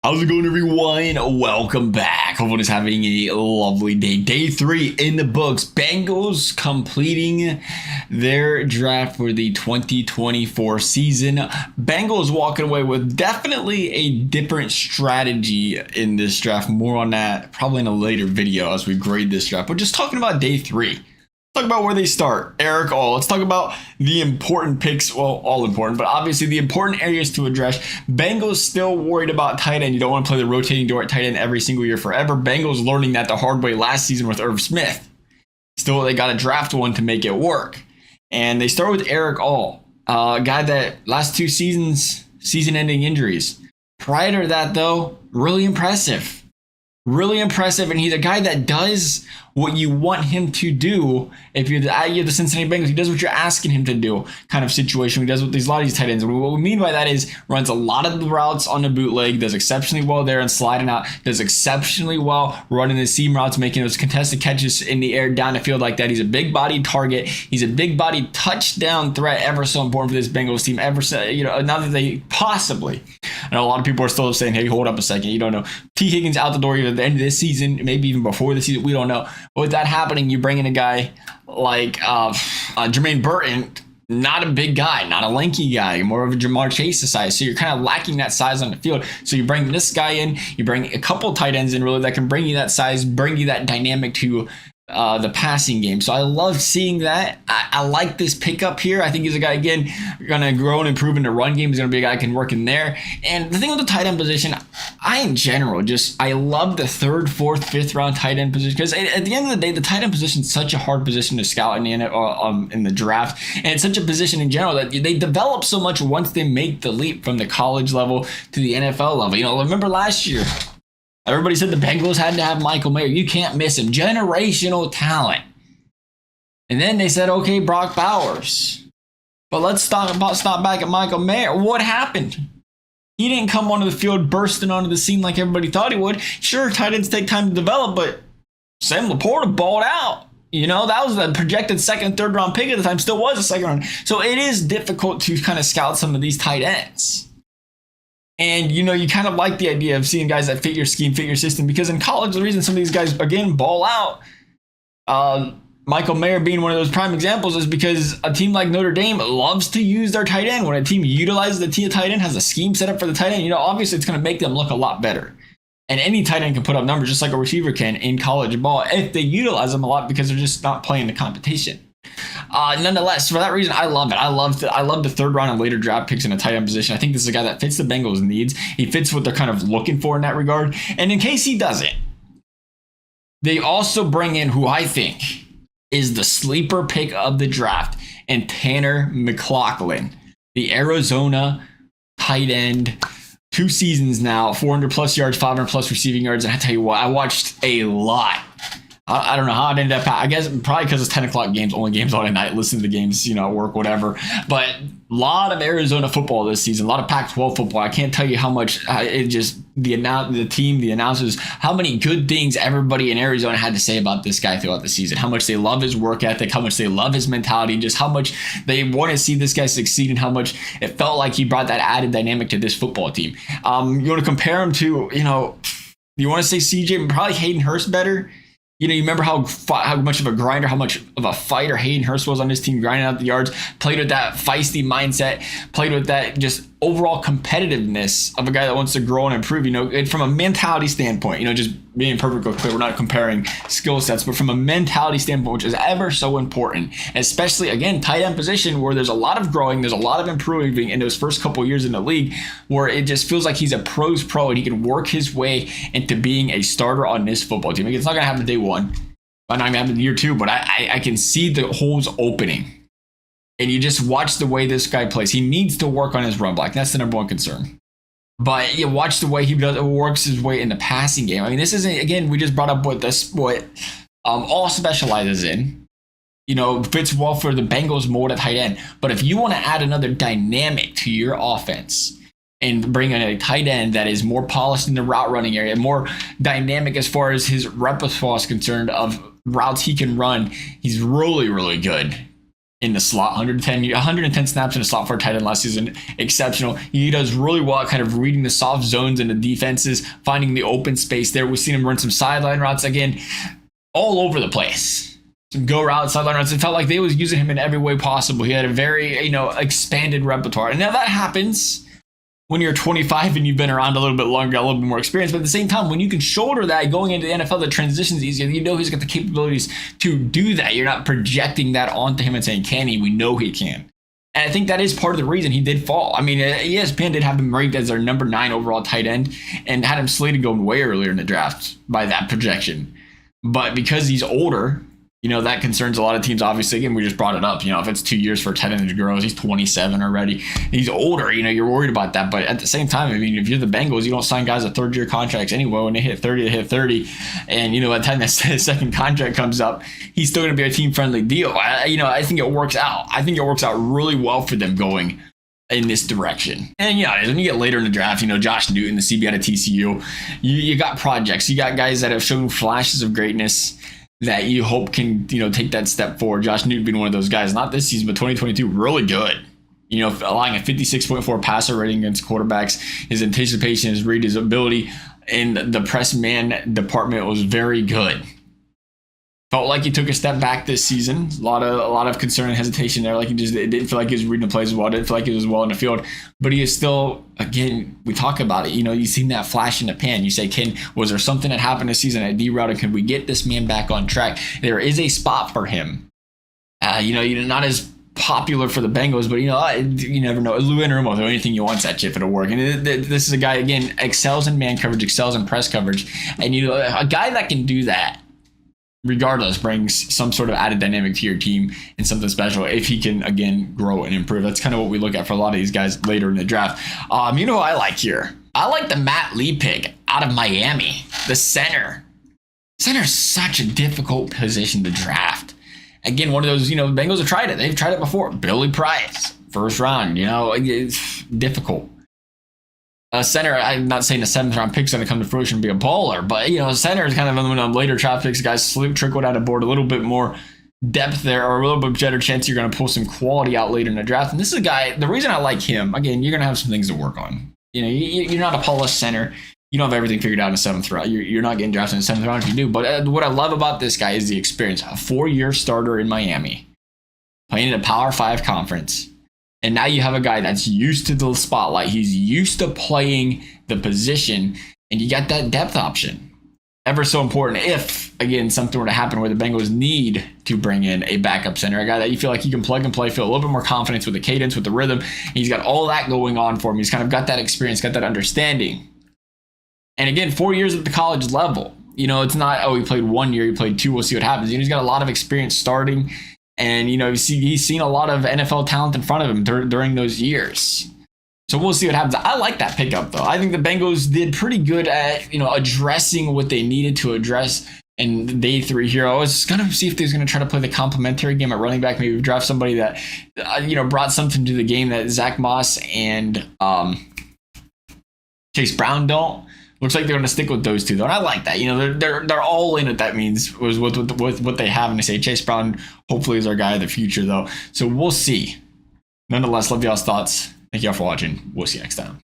How's it going, everyone? Welcome back. Everyone is having a lovely day. Day 3 in the books. Bengals completing their draft for the 2024 season. Bengals walking away with definitely a different strategy in this draft. More on that probably in a later video as we grade this draft. But just talking about day 3. Talk about where they start. Erick All. Let's talk about the important picks. Well, all important, but obviously the important areas to address. Bengals still worried about tight end. You don't want to play the rotating door at tight end every single year forever. Bengals learning that the hard way last season with Irv Smith. Still, they got to draft one to make it work. And they start with Erick All, a guy that last 2 seasons, season-ending injuries. Prior to that, though, really impressive. Really impressive, and he's a guy that does what you want him to do. If you're the Cincinnati Bengals, he does what you're asking him to do kind of situation. He does what a lot of these tight ends. And what we mean by that is runs a lot of the routes on the bootleg, does exceptionally well there and sliding out, does exceptionally well running the seam routes, making those contested catches in the air down the field like that. He's a big body target. He's a big body touchdown threat, ever so important for this Bengals team. Now that they possibly, I know a lot of people are still saying, hey, hold up a second. You don't know. T. Higgins out the door either at the end of this season, maybe even before the season. We don't know. But with that happening, you bring in a guy like Jermaine Burton, not a big guy, not a lanky guy, more of a Jamar Chase size. So you're kind of lacking that size on the field. So you bring this guy in, you bring a couple tight ends in really that can bring you that size, bring you that dynamic to the passing game. So I love seeing that. I like this pickup here. I think he's a guy, again, going to grow and improve in the run game. He's going to be a guy that can work in there. And the thing with the tight end position, I love the 3rd, 4th, 5th round tight end position, because at the end of the day, the tight end position is such a hard position to scout in the draft. And it's such a position in general that they develop so much once they make the leap from the college level to the NFL level. You know, remember last year, everybody said the Bengals had to have Michael Mayer. You can't miss him. Generational talent. And then they said, okay, Brock Bowers. But let's stop back at Michael Mayer. What happened? He didn't come onto the field bursting onto the scene like everybody thought he would. Sure, tight ends take time to develop, but Sam Laporta balled out. You know, that was the projected 2nd, 3rd round pick at the time. Still was a 2nd round. So it is difficult to kind of scout some of these tight ends. And, you know, you kind of like the idea of seeing guys that fit your scheme, fit your system, because in college, the reason some of these guys, again, ball out, Michael Mayer being one of those prime examples, is because a team like Notre Dame loves to use their tight end. When a team utilizes the tight end, has a scheme set up for the tight end, you know, obviously it's going to make them look a lot better. And any tight end can put up numbers just like a receiver can in college ball if they utilize them a lot, because they're just not playing the competition. Nonetheless, for that reason, I love it. I love the 3rd round and later draft picks in a tight end position. I think this is a guy that fits the Bengals' needs. He fits what they're kind of looking for in that regard. And in case he doesn't, they also bring in who I think is the sleeper pick of the draft, and Tanner McLachlan, the Arizona tight end. 2 seasons now, 400 plus yards, 500 plus receiving yards. And I tell you what, I watched a lot. I don't know how it ended up. I guess probably because it's 10 o'clock games, only games on at night, listen to the games, you know, at work, whatever. But a lot of Arizona football this season, a lot of Pac-12 football. I can't tell you how much it just, the team, the announcers, how many good things everybody in Arizona had to say about this guy throughout the season. How much they love his work ethic, how much they love his mentality, just how much they want to see this guy succeed, and how much it felt like he brought that added dynamic to this football team. You want to compare him to, you know, you want to say CJ, probably Hayden Hurst better. You know, you remember how much of a grinder, how much of a fighter Hayden Hurst was on his team, grinding out the yards, played with that feisty mindset, played with that just overall competitiveness of a guy that wants to grow and improve, you know, from a mentality standpoint, you know, just being perfectly clear, we're not comparing skill sets, but from a mentality standpoint, which is ever so important, especially, again, tight end position where there's a lot of growing, there's a lot of improving in those first couple years in the league, where it just feels like he's a pro's pro and he can work his way into being a starter on this football team. It's not going to happen day 1, might not even happen year 2, but I can see the holes opening. And you just watch the way this guy plays. He needs to work on his run block. That's the number 1 concern. But you watch the way he works his way in the passing game. I mean, this isn't, again, we just brought up what all specializes in. You know, fits well for the Bengals mold at tight end. But if you want to add another dynamic to your offense and bring in a tight end that is more polished in the route running area, more dynamic as far as his repertoire is concerned of routes he can run, he's really, really good. in the slot. 110 snaps in the slot for a tight end last season. Exceptional. He does really well at kind of reading the soft zones and the defenses, finding the open space there. We've seen him run some sideline routes again, all over the place. Some go routes, sideline routes. It felt like they was using him in every way possible. He had a very, expanded repertoire. And now that happens when you're 25 and you've been around a little bit longer, got a little bit more experience. But at the same time, when you can shoulder that going into the NFL, the transition's easier. You know he's got the capabilities to do that. You're not projecting that onto him and saying, can he? We know he can. And I think that is part of the reason he did fall. I mean, ESPN did have him ranked as their number 9 overall tight end and had him slated going way earlier in the draft by that projection. But because he's older, that concerns a lot of teams, obviously. Again, we just brought it up. If it's 2 years for a tight end to grow, he's 27 already. He's older, you're worried about that. But at the same time, I mean, if you're the Bengals, you don't sign guys to third-year contracts anyway. When they hit 30, they hit 30. And, by the time that second contract comes up, he's still going to be a team-friendly deal. I think it works out. I think it works out really well for them going in this direction. And when you get later in the draft, Josh Newton, the CB out of TCU, you got projects. You got guys that have shown flashes of greatness that you hope can, take that step forward. Josh Newton being one of those guys, not this season, but 2022, really good. Allowing a 56.4 passer rating against quarterbacks. His anticipation, his read, his ability in the press man department was very good. Felt like he took a step back this season. A lot of concern and hesitation there. Like it didn't feel like he was reading the plays as well. Didn't feel like he was well in the field. But he is still, again, we talk about it. You've seen that flash in the pan. You say, was there something that happened this season at D-Route? And can we get this man back on track? There is a spot for him. Not as popular for the Bengals, but you never know. Lou Anarumo, do anything you want that chip, it'll work. And this is a guy, again, excels in man coverage, excels in press coverage. And a guy that can do that, regardless, brings some sort of added dynamic to your team and something special if he can, again, grow and improve. That's kind of what we look at for a lot of these guys later in the draft. Who I like here? I like the Matt Lee pick out of Miami, the center. Center's such a difficult position to draft. Again, one of those, Bengals have tried it. They've tried it before. Billy Price, first round, it's difficult. Center, I'm not saying the 7th round pick's going to come to fruition and be a baller, but center is kind of one of the later draft picks. Guys trickled out of board, a little bit more depth there, or a little bit better chance you're going to pull some quality out later in the draft. And this is a guy, the reason I like him, again, you're going to have some things to work on. You're not a polished center. You don't have everything figured out in the 7th round. You're not getting drafted in the 7th round if you do. But what I love about this guy is the experience. A 4-year starter in Miami, playing in a Power 5 conference. And now you have a guy that's used to the spotlight. He's used to playing the position, and you got that depth option. Ever so important if, again, something were to happen where the Bengals need to bring in a backup center, a guy that you feel like he can plug and play, feel a little bit more confidence with the cadence, with the rhythm. He's got all that going on for him. He's kind of got that experience, got that understanding. And again, 4 years at the college level. It's not, he played 1 year, he played 2, we'll see what happens. He's got a lot of experience starting. And, he's seen a lot of NFL talent in front of him during those years. So we'll see what happens. I like that pickup, though. I think the Bengals did pretty good at, addressing what they needed to address in day 3 here. I was going to see if they was going to try to play the complementary game at running back, maybe draft somebody that, brought something to the game that Zach Moss and Chase Brown don't. Looks like they're going to stick with those two, though. And I like that. They're all in what that means was with what they have. And they say Chase Brown hopefully is our guy of the future, though. So we'll see. Nonetheless, love y'all's thoughts. Thank y'all for watching. We'll see you next time.